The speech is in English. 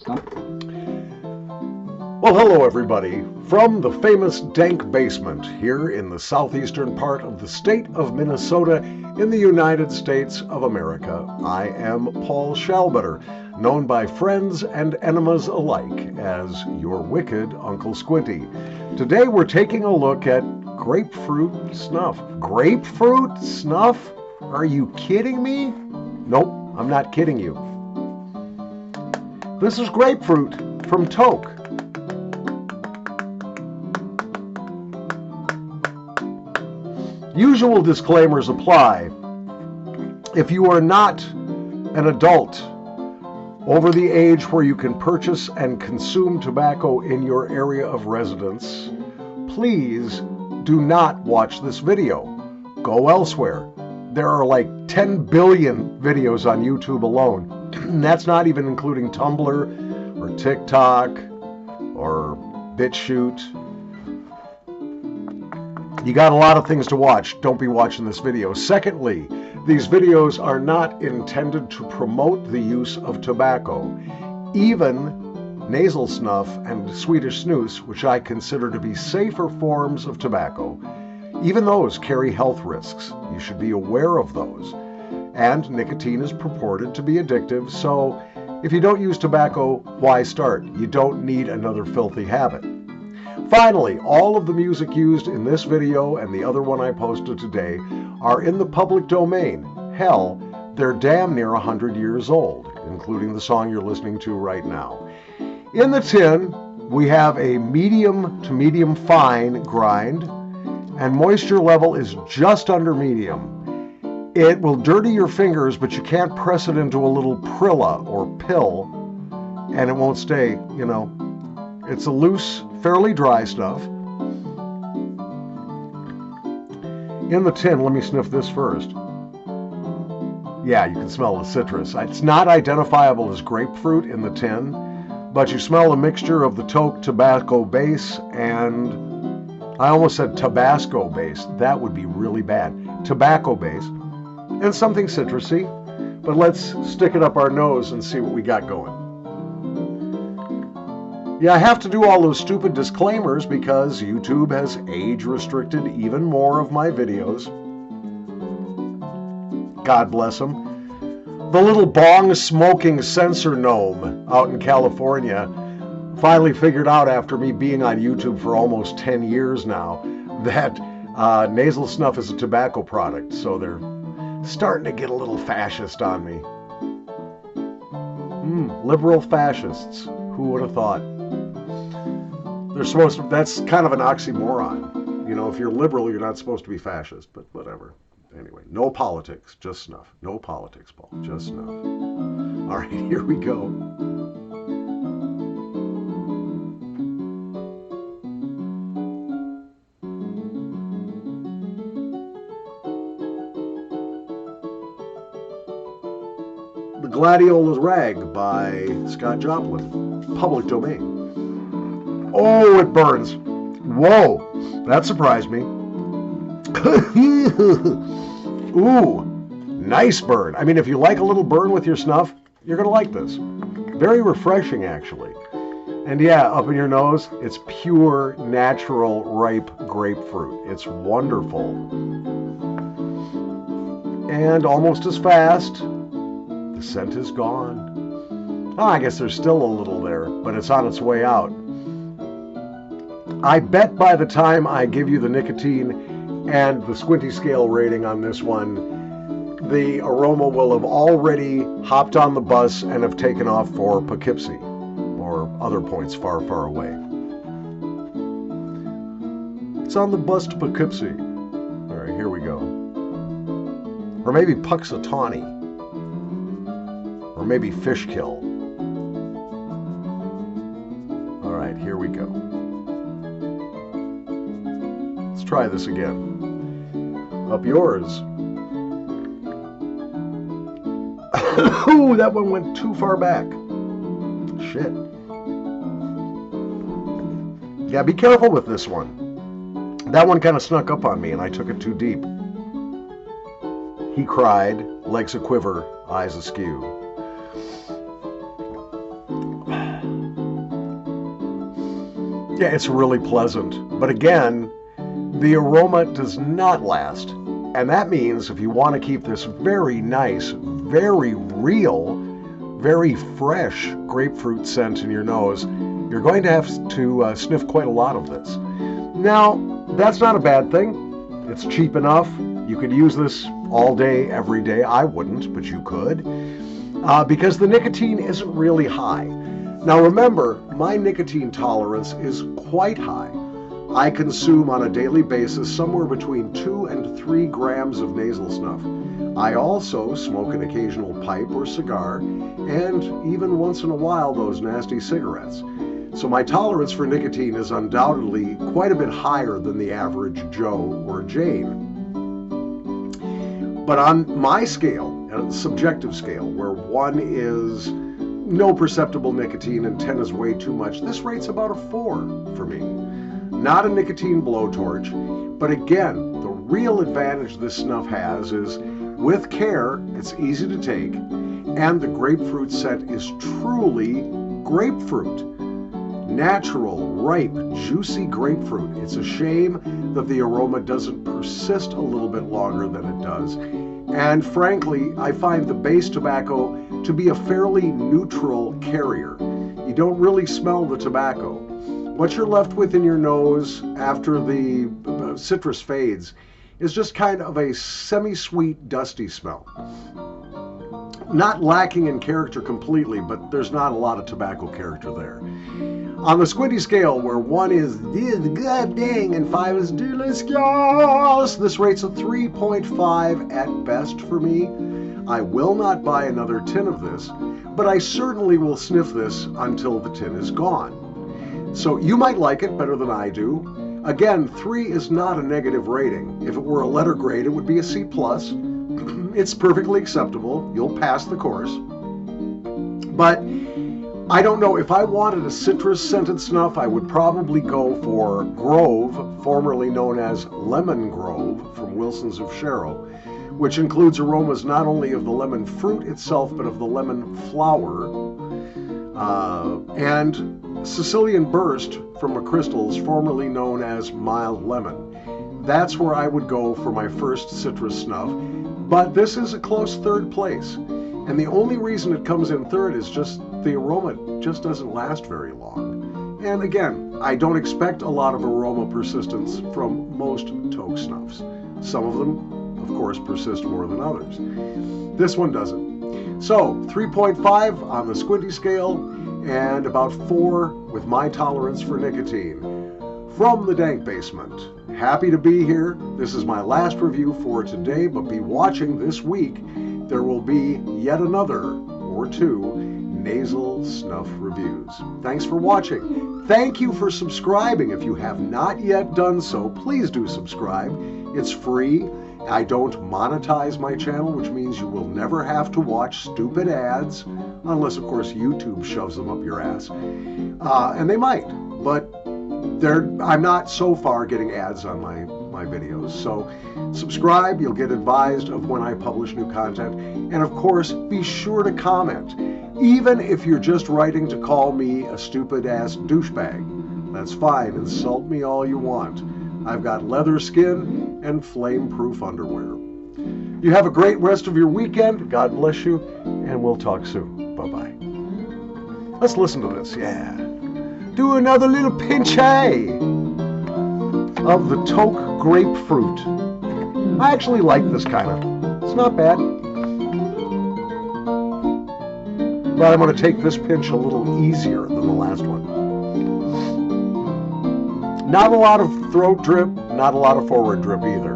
Well, hello everybody. From the famous dank basement here in the southeastern part of the state of Minnesota in the United States of America, I am Paul Shalbetter, known by friends and enemas alike as your wicked Uncle Squinty. Today we're taking a look at grapefruit snuff. Grapefruit snuff? Are you kidding me? Nope, I'm not kidding you. This is grapefruit from Toque. Usual disclaimers apply. If you are not an adult over the age where you can purchase and consume tobacco in your area of residence, please do not watch this video. Go elsewhere. There are like 10 billion videos on YouTube alone. And that's not even including Tumblr or TikTok or BitChute. You got a lot of things to watch. Don't be watching this video. Secondly, these videos are not intended to promote the use of tobacco. Even nasal snuff and Swedish snus, which I consider to be safer forms of tobacco, even those carry health risks. You should be aware of those. And nicotine is purported to be addictive, so if you don't use tobacco, why start? You don't need another filthy habit. Finally, all of the music used in this video and the other one I posted today are in the public domain. Hell, they're damn near 100 years old, including the song you're listening to right now. In the tin, we have a medium to medium fine grind, and moisture level is just under medium. It will dirty your fingers, but you can't press it into a little prilla or pill, and it won't stay, you know. It's a loose, fairly dry stuff. In the tin, let me sniff this first. Yeah, you can smell the citrus. It's not identifiable as grapefruit in the tin, but you smell a mixture of the Toque tobacco base and, I almost said Tabasco base. That would be really bad. Tobacco base and something citrusy, but let's stick it up our nose and see what we got going. Yeah, I have to do all those stupid disclaimers because YouTube has age-restricted even more of my videos. God bless them. The little bong-smoking censor gnome out in California finally figured out, after me being on YouTube for almost 10 years now, that nasal snuff is a tobacco product, so they're starting to get a little fascist on me. Liberal fascists. Who would have thought? They're supposed to, that's kind of an oxymoron. You know, if you're liberal, you're not supposed to be fascist, but whatever. Anyway, no politics, just snuff. No politics, Paul, just snuff. All right, here we go. The Gladiolus Rag by Scott Joplin, public domain. Oh, it burns. Whoa, that surprised me. Ooh, nice burn. I mean, if you like a little burn with your snuff, you're going to like this. Very refreshing, actually. And yeah, up in your nose, it's pure, natural, ripe grapefruit. It's wonderful. And almost as fast, the scent is gone. Oh, I guess there's still a little there, but it's on its way out. I bet by the time I give you the nicotine and the squinty scale rating on this one, the aroma will have already hopped on the bus and have taken off for Poughkeepsie or other points far, far away. It's on the bus to Poughkeepsie. All right, here we go. Or maybe Puxatawney. Or maybe Fishkill. All right, here we go. Let's try this again. Up yours. Ooh, that one went too far back. Shit. Yeah, be careful with this one. That one kind of snuck up on me and I took it too deep. He cried, legs a-quiver, eyes askew. Yeah, it's really pleasant. But again, the aroma does not last. And that means if you want to keep this very nice, very real, very fresh grapefruit scent in your nose, you're going to have to sniff quite a lot of this. Now, that's not a bad thing. It's cheap enough. You could use this all day, every day. I wouldn't, but you could. Because the nicotine isn't really high. Now remember, my nicotine tolerance is quite high. I consume on a daily basis somewhere between 2 and 3 grams of nasal snuff. I also smoke an occasional pipe or cigar, and even once in a while those nasty cigarettes. So my tolerance for nicotine is undoubtedly quite a bit higher than the average Joe or Jane. But on my scale, a subjective scale, where 1 is no perceptible nicotine and 10 is way too much, this rate's about a 4 for me. Not a nicotine blowtorch, but again, the real advantage this snuff has is with care, it's easy to take, and the grapefruit scent is truly grapefruit. Natural, ripe, juicy grapefruit. It's a shame that the aroma doesn't persist a little bit longer than it does. And frankly, I find the base tobacco to be a fairly neutral carrier. You don't really smell the tobacco. What you're left with in your nose after the citrus fades is just kind of a semi-sweet, dusty smell. Not lacking in character completely, but there's not a lot of tobacco character there. On the squinty scale, where 1 is god dang and 5 is delicious, this rate's a 3.5 at best for me. I will not buy another tin of this, but I certainly will sniff this until the tin is gone. So you might like it better than I do. Again, 3 is not a negative rating. If it were a letter grade, it would be a C+. It's perfectly acceptable. You'll pass the course. But I don't know, if I wanted a citrus-scented snuff, I would probably go for Grove, formerly known as Lemon Grove, from Wilson's of Sharrow, which includes aromas not only of the lemon fruit itself, but of the lemon flower, and Sicilian Burst from McChrystal's, formerly known as Mild Lemon. That's where I would go for my first citrus snuff, but this is a close third place. And the only reason it comes in third is just the aroma just doesn't last very long. And again, I don't expect a lot of aroma persistence from most Toque snuffs. Some of them, of course, persist more than others. This one doesn't. So 3.5 on the squinty scale and about 4 with my tolerance for nicotine. From the dank basement. Happy to be here. This is my last review for today, but be watching this week. There will be yet another or 2 nasal snuff reviews. Thanks for watching. Thank you for subscribing. If you have not yet done so, please do subscribe. It's free. I don't monetize my channel, which means you will never have to watch stupid ads, unless, of course, YouTube shoves them up your ass. And they might, but I'm not so far getting ads on my videos. So subscribe, you'll get advised of when I publish new content. And of course, be sure to comment. Even if you're just writing to call me a stupid-ass douchebag. That's fine, insult me all you want. I've got leather skin and flame-proof underwear. You have a great rest of your weekend. God bless you, and we'll talk soon. Bye-bye. Let's listen to this, yeah. Do another little pinch of the Toque Grapefruit. I actually like this kind of. It's not bad. But I'm going to take this pinch a little easier than the last one. Not a lot of throat drip, not a lot of forward drip either.